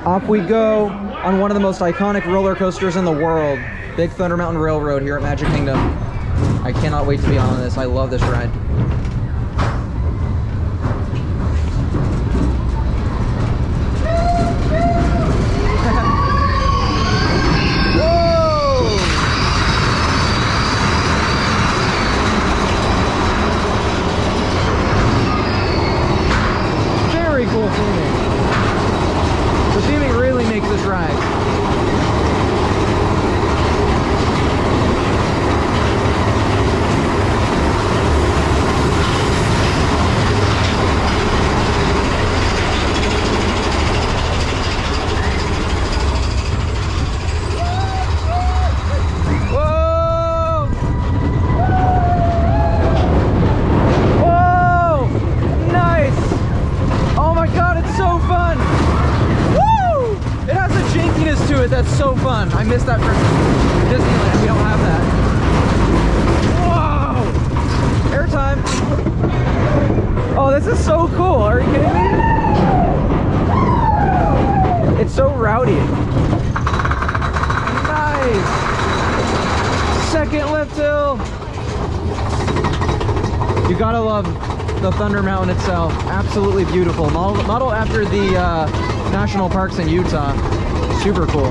Off we go on one of the most iconic roller coasters in the world, Big Thunder Mountain Railroad here at Magic Kingdom. I cannot wait to be on this. I love this ride. Very cool theming. The theming really makes this ride. That's so fun. I missed that for Disneyland. We don't have that. Whoa! Airtime. Oh, this is so cool. Are you kidding me? It's so rowdy. Nice. Second lift hill. You gotta love the Thunder Mountain itself. Absolutely beautiful. Modeled after the national parks in Utah. Super cool.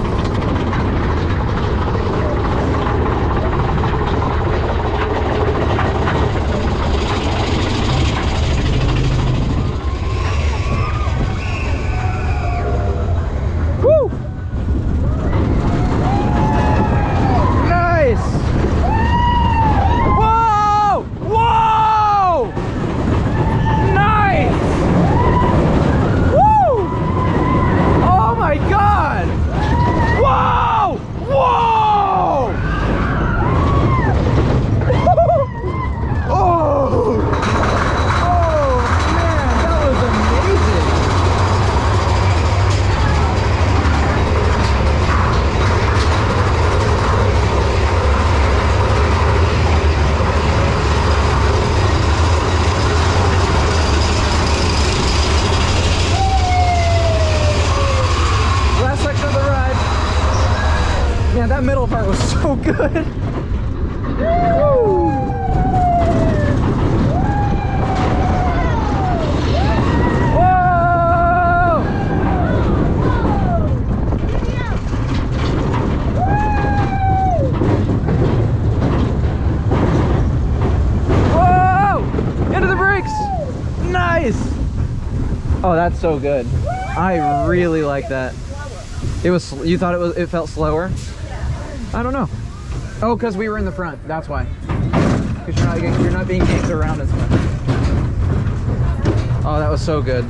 Woo! Nice! Whoa! Whoa! Nice! Woo! Oh my God! Whoa! Whoa! Oh! Oh man, that was amazing! Last section of the ride. Man, that middle part was so good. Woo! Whoa! Whoa! Into the brakes! Nice! Oh, that's so good. I really like that. It was, you thought it felt slower? I don't know. Oh, because we were in the front. That's why. Because you're not being yanked around as much. Oh, that was so good.